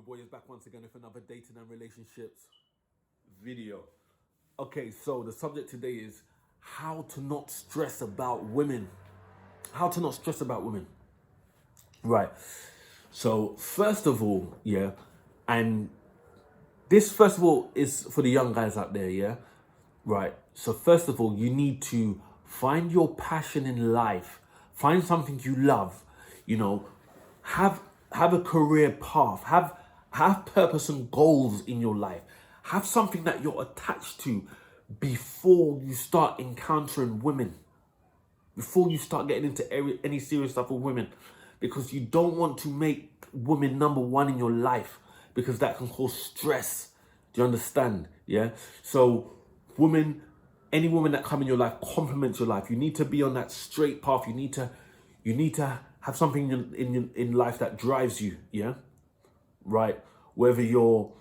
boy is back once again with another dating and relationships video. Okay, so the subject today is how to not stress about women. How to not stress about women. Right. So first of all, yeah, and this first of all is for the young guys out there, yeah. Right. So first of all, you need to find your passion in life. Find something you love. You know, have have a career path. Have purpose and goals in your life. Have something that you're attached to before you start encountering women. Before you start getting into any serious stuff with women, because you don't want to make women number one in your life, because that can cause stress. Do you understand? Yeah. So any woman that come in your life complements your life. You need to be on that straight path. You need to have something in life that drives you. Yeah. Right. Whether you're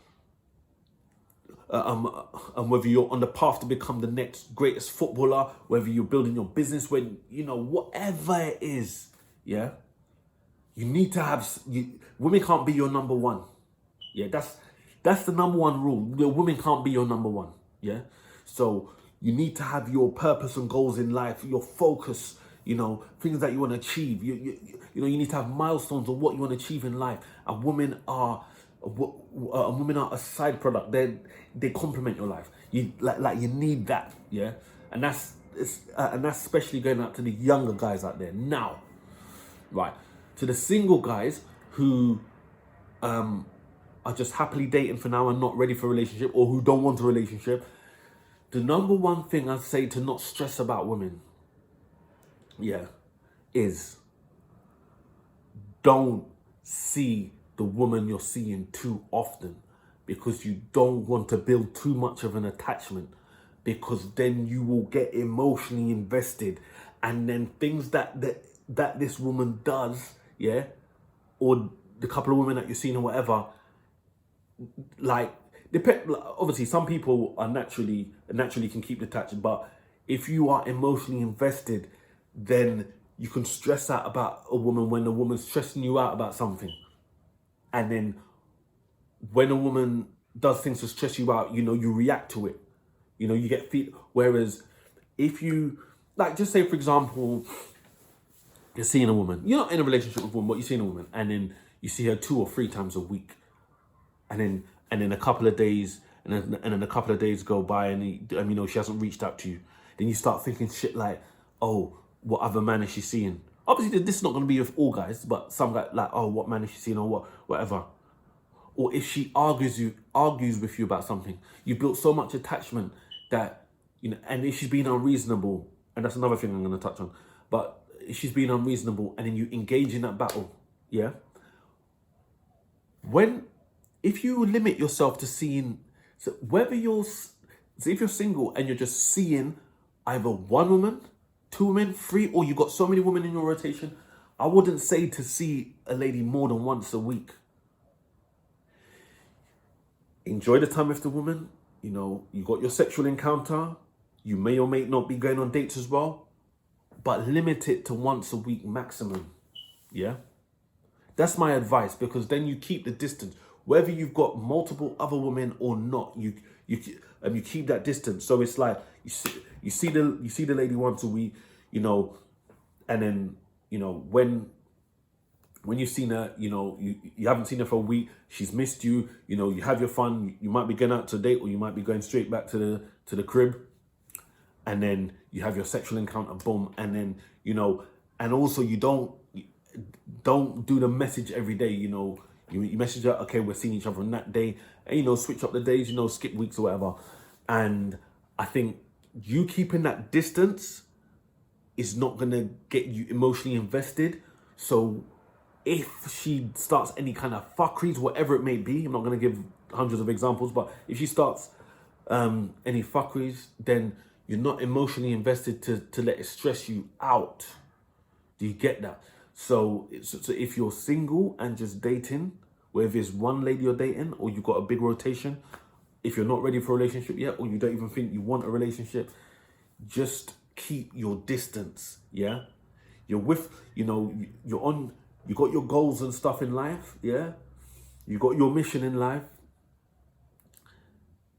and whether you're on the path to become the next greatest footballer, whether you're building your business, whatever it is, yeah, you need to have. Women can't be your number one. Yeah, that's the number one rule. The women can't be your number one. Yeah, so you need to have your purpose and goals in life, your focus. Things that you want to achieve. You need to have milestones on what you want to achieve in life. And women are a side product. They complement your life. You you need that, yeah. And that's especially going out to the younger guys out there now, right? To the single guys who are just happily dating for now and not ready for a relationship, or who don't want a relationship. The number one thing I'd say to not stress about women, yeah, is don't see the woman you're seeing too often, because you don't want to build too much of an attachment, because then you will get emotionally invested, and then things that this woman does, yeah, or the couple of women that you're seeing or whatever, obviously some people are naturally can keep detached, but if you are emotionally invested, then you can stress out about a woman when a woman's stressing you out about something. And then when a woman does things to stress you out, you react to it. You get feel. Whereas if you, just say, for example, you're seeing a woman, you're not in a relationship with a woman, but you're seeing a woman, and then you see her 2 or 3 times a week. And then a couple of days, and then a couple of days go by, and she hasn't reached out to you. Then you start thinking shit like, oh, what other man is she seeing? Obviously, this is not going to be with all guys, but some guy oh, what man is she seeing, or whatever. Or if she argues with you about something, you built so much attachment that and if she's being unreasonable, and that's another thing I'm going to touch on. But if she's being unreasonable, and then you engage in that battle, yeah. If you limit yourself to seeing, if you're single and you're just seeing either one woman, 2 women, 3, or you've got so many women in your rotation, I wouldn't say to see a lady more than once a week. Enjoy the time with the woman. You got your sexual encounter. You may or may not be going on dates as well, but limit it to once a week maximum. Yeah, that's my advice, because then you keep the distance. Whether you've got multiple other women or not, you keep that distance. So it's like you see the lady once a week, and then when you've seen her, you haven't seen her for a week. She's missed you. You have your fun. You might be going out to date, or you might be going straight back to the crib, and then you have your sexual encounter. Boom, and then and also you don't do the message every day. You message her, okay, we're seeing each other on that day, and switch up the days, skip weeks or whatever. And I think you keeping that distance is not gonna get you emotionally invested. So if she starts any kind of fuckeries, whatever it may be, I'm not gonna give hundreds of examples, but if she starts any fuckeries, then you're not emotionally invested to let it stress you out. Do you get that? So if you're single and just dating, whether it's one lady you're dating or you've got a big rotation, if you're not ready for a relationship yet, or you don't even think you want a relationship, just keep your distance. Yeah, you're with, you got your goals and stuff in life. Yeah, You got your mission in life.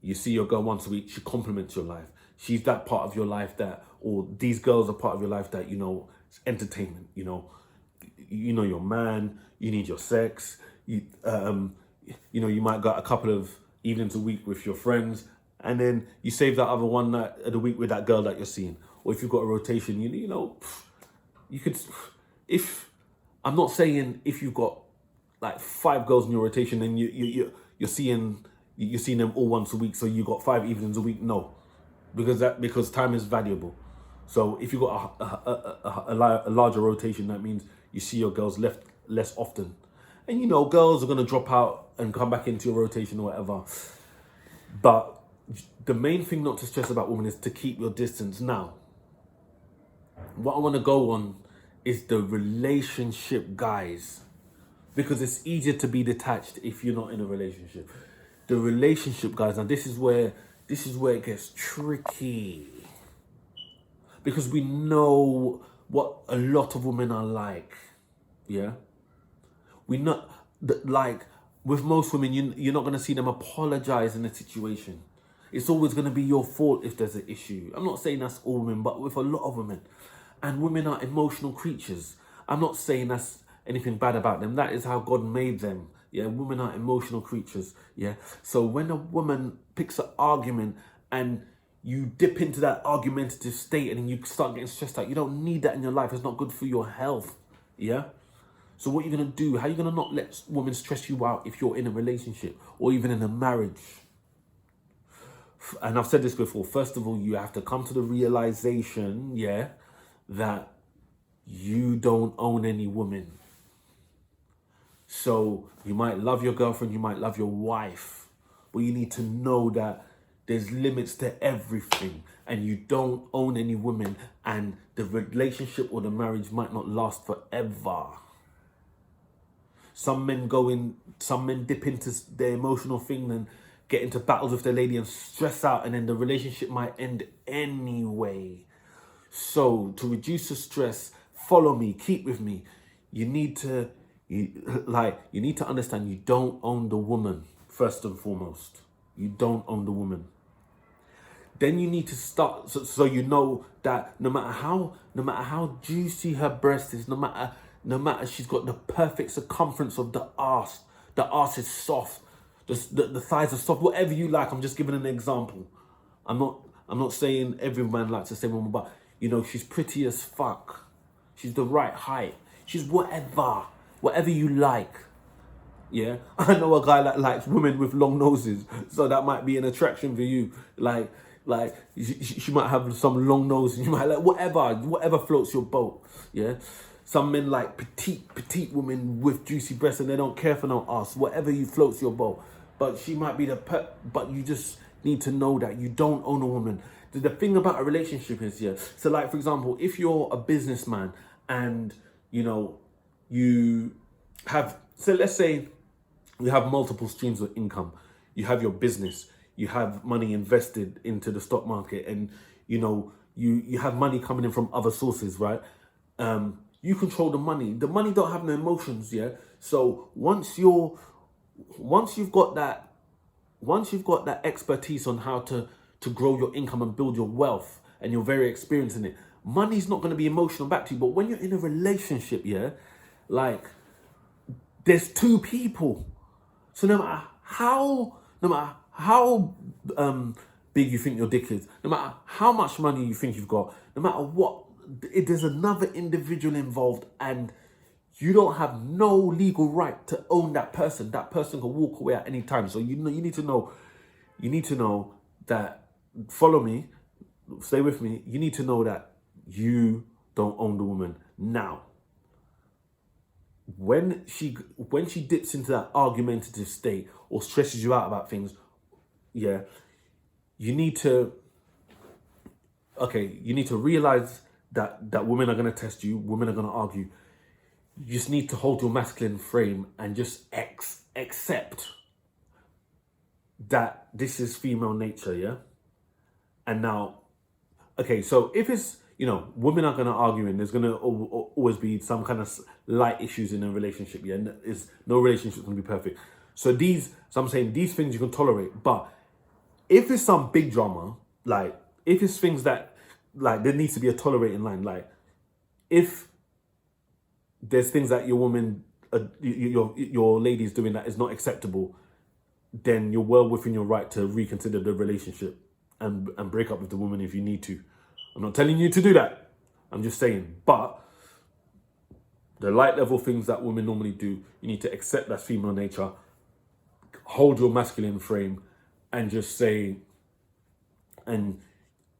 You see your girl once a week, she complements your life. She's that part of your life that, or these girls are part of your life that, it's entertainment, your man, you need your sex, you might got a couple of evenings a week with your friends, and then you save that other one night of the week with that girl that you're seeing. Or if you've got a rotation, you could, if, I'm not saying if you've got like 5 girls in your rotation, then you're seeing them all once a week, so you got 5 evenings a week. No, because time is valuable. So if you got a larger rotation, that means you see your girls less often, and girls are gonna drop out and come back into your rotation or whatever. But the main thing not to stress about women is to keep your distance. Now, what I want to go on is the relationship guys, because it's easier to be detached if you're not in a relationship. The relationship guys, and this is where it gets tricky, because we know what a lot of women are like. Yeah, we not like with most women, you're not going to see them apologize in a situation. It's always going to be your fault if there's an issue. I'm not saying that's all women, but with a lot of women. And women are emotional creatures. I'm not saying that's anything bad about them. That is how God made them. Yeah, women are emotional creatures. Yeah. So when a woman picks an argument and you dip into that argumentative state and then you start getting stressed out, you don't need that in your life. It's not good for your health. Yeah. So what you're going to do, how are you going to not let women stress you out if you're in a relationship or even in a marriage? And I've said this before. First of all, you have to come to the realization, that you don't own any woman. So you might love your girlfriend, you might love your wife, but you need to know that there's limits to everything, and you don't own any women, and the relationship or the marriage might not last forever. Some men dip into their emotional thing and get into battles with their lady and stress out, and then the relationship might end anyway. So to reduce the stress, follow me, keep with me. You need to understand you don't own the woman, first and foremost. You don't own the woman. Then you need to start, so you know that no matter how juicy her breast is, no matter she's got the perfect circumference of the arse is soft, the thighs are soft, whatever you like. I'm just giving an example. I'm not saying every man likes the same woman, but she's pretty as fuck. She's the right height. She's whatever you like. Yeah, I know a guy that likes women with long noses, so that might be an attraction for you. Like she might have some long nose, and you might like whatever floats your boat. Yeah, some men like petite women with juicy breasts, and they don't care for no ass. Whatever you floats your boat, but she might be but you just need to know that you don't own a woman. The thing about a relationship is, so like for example, if you're a businessman and you have, so let's say you have multiple streams of income. You have your business, you have money invested into the stock market, and you have money coming in from other sources, right? You control the money. The money don't have no emotions, yeah. So once you've got that expertise on how to grow your income and build your wealth, and you're very experienced in it, money's not going to be emotional back to you. But when you're in a relationship, there's 2 people. So no matter how big you think your dick is, no matter how much money you think you've got, no matter what, there's another individual involved, and you don't have no legal right to own that person. That person can walk away at any time. So you need to know that, follow me, stay with me. You need to know that you don't own the woman. Now, when she dips into that argumentative state or stresses you out about things, you need to realize that women are going to test you, women are going to argue. You just need to hold your masculine frame and just accept that this is female nature, yeah? And now, okay, so if it's, women are going to argue, and there's going to always be some kind of light issues in a relationship, yeah? No relationship is going to be perfect. So I'm saying these things you can tolerate, but if it's some big drama, like if it's things that like there needs to be a tolerating line, like if there's things that your woman, your lady's doing that is not acceptable, then you're well within your right to reconsider the relationship and break up with the woman if you need to. I'm not telling you to do that. I'm just saying, but the light level things that women normally do, you need to accept that's female nature, hold your masculine frame, and just say, and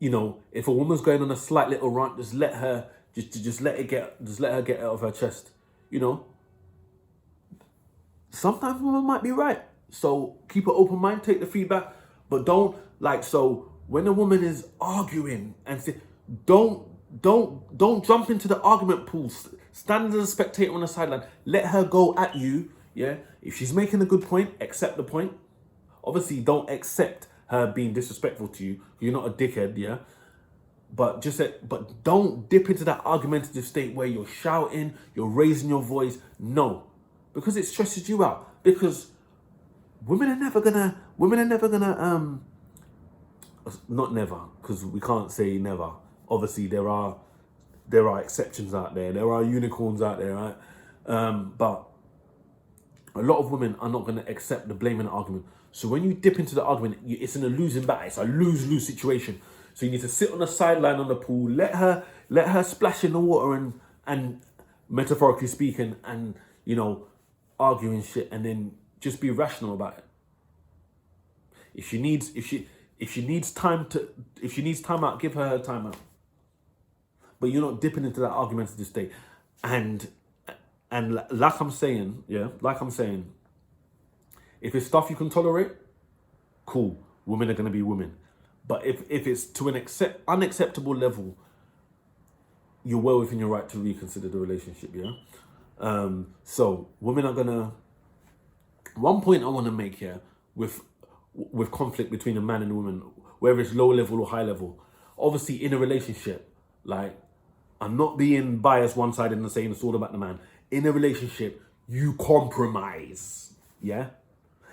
if a woman's going on a slight little rant, just let her get it out of her chest. Sometimes women might be right, so keep an open mind, take the feedback, but don't so when a woman is arguing and say, don't jump into the argument pool. Stand as a spectator on the sideline. Let her go at you. Yeah, if she's making a good point, accept the point. Obviously, don't accept her being disrespectful to you. You're not a dickhead, yeah. But but don't dip into that argumentative state where you're shouting, you're raising your voice. No, because it stresses you out. Because women are never gonna not never, because we can't say never. Obviously, there are exceptions out there. There are unicorns out there, right? But a lot of women are not going to accept the blame and the argument. So when you dip into the argument, it's in a losing battle. It's a lose-lose situation. So you need to sit on the sideline on the pool, let her splash in the water and metaphorically speaking, and arguing shit, and then just be rational about it. If she needs time out, give her time out. But you're not dipping into that argumentative state. And like I'm saying, if it's stuff you can tolerate, cool. Women are gonna be women. But if it's to an unacceptable level, you're well within your right to reconsider the relationship, yeah? So women are gonna, one point I wanna make here with conflict between a man and a woman, whether it's low level or high level, obviously in a relationship, like, I'm not being biased one side and saying it's all about the man. In a relationship, you compromise, yeah?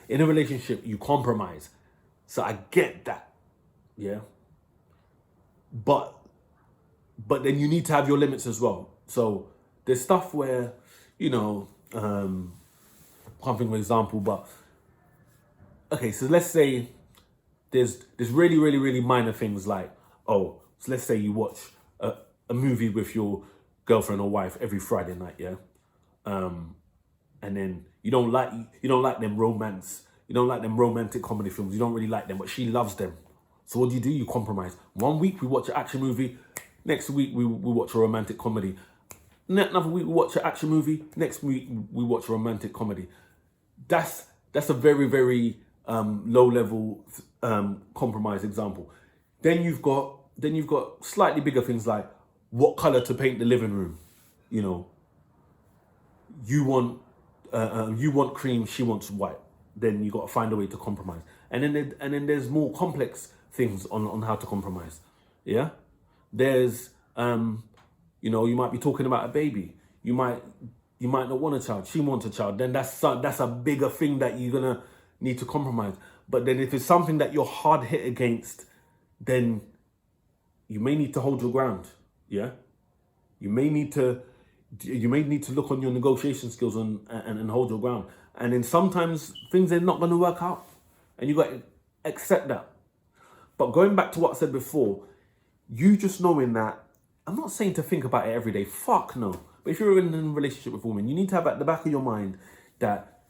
In a relationship, you compromise. So I get that, yeah? But then you need to have your limits as well. So there's stuff where, can't think of an example, but okay, so let's say there's really, really, really minor things like, so let's say you watch a movie with your girlfriend or wife every Friday night, yeah? And then you don't like them romantic comedy films. You don't really like them, but she loves them. So what do? You compromise. 1 week we watch an action movie. Next week we watch a romantic comedy. Another week we watch an action movie. Next week we watch a romantic comedy. That's a very, very low level compromise example. Then you've got slightly bigger things like what color to paint the living room. You want cream, she wants white. Then you got to find a way to compromise. And then there's more complex things on how to compromise. Yeah, there's you might be talking about a baby. You might not want a child. She wants a child. Then that's a bigger thing that you're gonna need to compromise. But then if it's something that you're hard hit against, then you may need to hold your ground. Yeah, you may need to look on your negotiation skills and hold your ground. And then sometimes things are not going to work out, and you got to accept that. But going back to what I said before, you just knowing that, I'm not saying to think about it every day. Fuck no. But if you're in a relationship with a woman, you need to have at the back of your mind that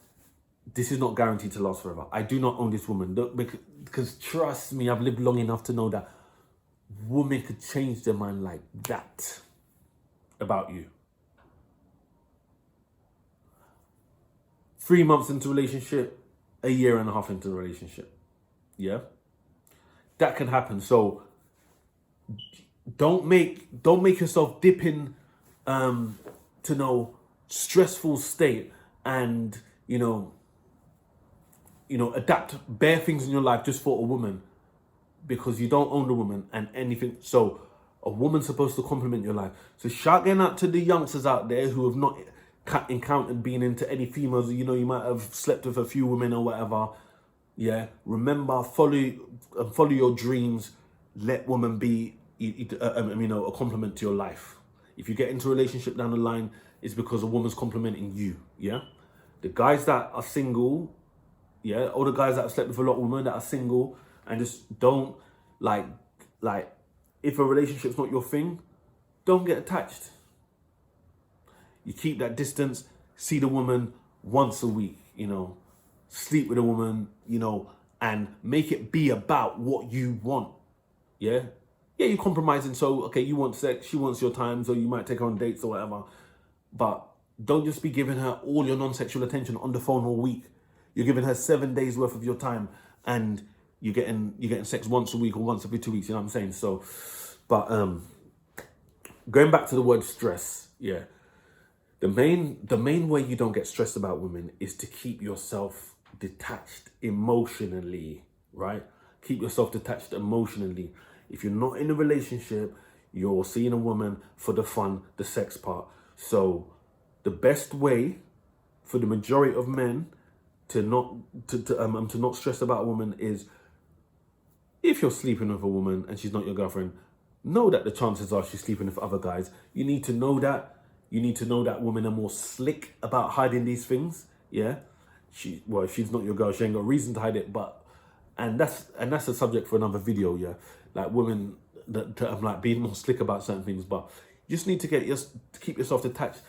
this is not guaranteed to last forever. I do not own this woman, because trust me, I've lived long enough to know that women could change their mind like that about you. 3 months into a relationship, a year and a half into a relationship. Yeah? That can happen. So don't make yourself dip in to no stressful state and adapt bare things in your life just for a woman, because you don't own the woman and anything. So a woman's supposed to complement your life. So shout getting out to the youngsters out there who have not encountered being into any females, you know, you might have slept with a few women or whatever. Yeah, remember, follow your dreams. Let women be, a compliment to your life. If you get into a relationship down the line, it's because a woman's complimenting you. Yeah, the guys that are single, yeah, all the guys that have slept with a lot of women that are single and just don't like, if a relationship's not your thing, don't get attached. You keep that distance, see the woman once a week, sleep with a woman, and make it be about what you want. Yeah? Yeah, you're compromising. So, okay, you want sex, she wants your time, so you might take her on dates or whatever. But don't just be giving her all your non-sexual attention on the phone all week. You're giving her 7 days worth of your time, and you're getting sex once a week or once every 2 weeks, you know what I'm saying? So, but going back to the word stress, yeah. The main way you don't get stressed about women is to keep yourself detached emotionally, right? Keep yourself detached emotionally. If you're not in a relationship, you're seeing a woman for the fun, the sex part. So the best way for the majority of men to not stress about a woman is, if you're sleeping with a woman and she's not your girlfriend, know that the chances are she's sleeping with other guys. You need to know that. You need to know that women are more slick about hiding these things. Yeah, if she's not your girl, she ain't got reason to hide it. And that's a subject for another video. Yeah, like women that I'm like being more slick about certain things. But you just need to keep yourself detached,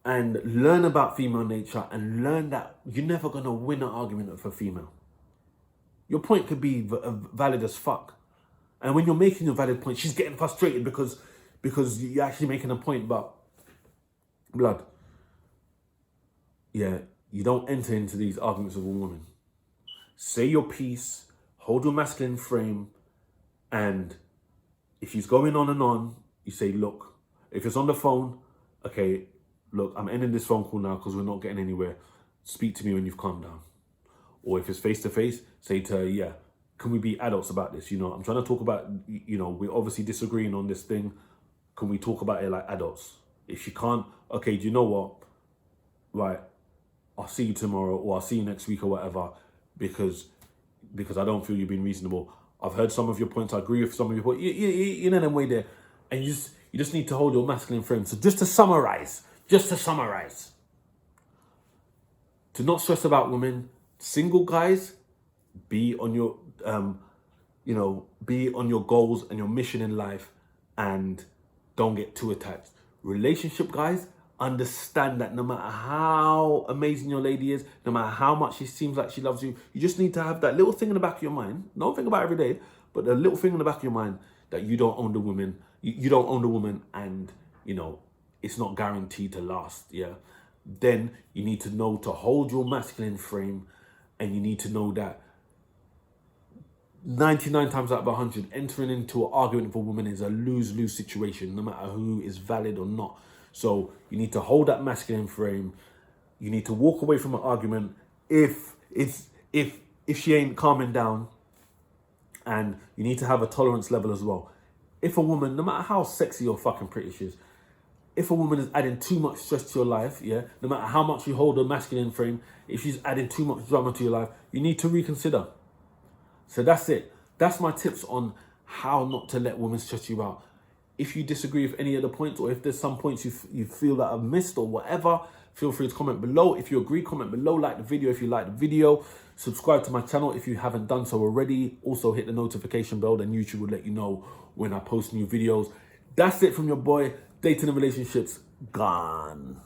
and learn about female nature, and learn that you're never gonna win an argument with a female. Your point could be valid as fuck. And when you're making your valid point, she's getting frustrated because you're actually making a point. But blood, yeah, you don't enter into these arguments with a woman. Say your piece, hold your masculine frame, and if she's going on and on, you say, look, if it's on the phone, okay, look, I'm ending this phone call now because we're not getting anywhere. Speak to me when you've calmed down. Or if it's face to face, say to her, yeah, can we be adults about this? I'm trying to talk about, we're obviously disagreeing on this thing. Can we talk about it like adults? If she can't, okay, do you know what? Right, I'll see you tomorrow, or I'll see you next week or whatever, because I don't feel you're being reasonable. I've heard some of your points. I agree with some of your points. You know them way there. And you just need to hold your masculine frame. So just to summarize, to not stress about women, single guys, be on your be on your goals and your mission in life, and don't get too attached. Relationship guys, understand that no matter how amazing your lady is, no matter how much she seems like she loves you, you just need to have that little thing in the back of your mind. Don't think about it every day, but the little thing in the back of your mind that you don't own the woman. You don't own the woman, and it's not guaranteed to last. Yeah. Then you need to know to hold your masculine frame, and you need to know that 99 times out of 100, entering into an argument with a woman is a lose-lose situation, no matter who is valid or not. So you need to hold that masculine frame. You need to walk away from an argument if she ain't calming down, and you need to have a tolerance level as well. If a woman, no matter how sexy or fucking pretty she is, if a woman is adding too much stress to your life, yeah, no matter how much you hold a masculine frame, if she's adding too much drama to your life, you need to reconsider. So that's it. That's my tips on how not to let women stress you out. If you disagree with any of the points, or if there's some points you feel that I've missed or whatever, feel free to comment below. If you agree, comment below. Like the video if you like the video. Subscribe to my channel if you haven't done so already. Also hit the notification bell, then YouTube will let you know when I post new videos. That's it from your boy. Dating and relationships gone.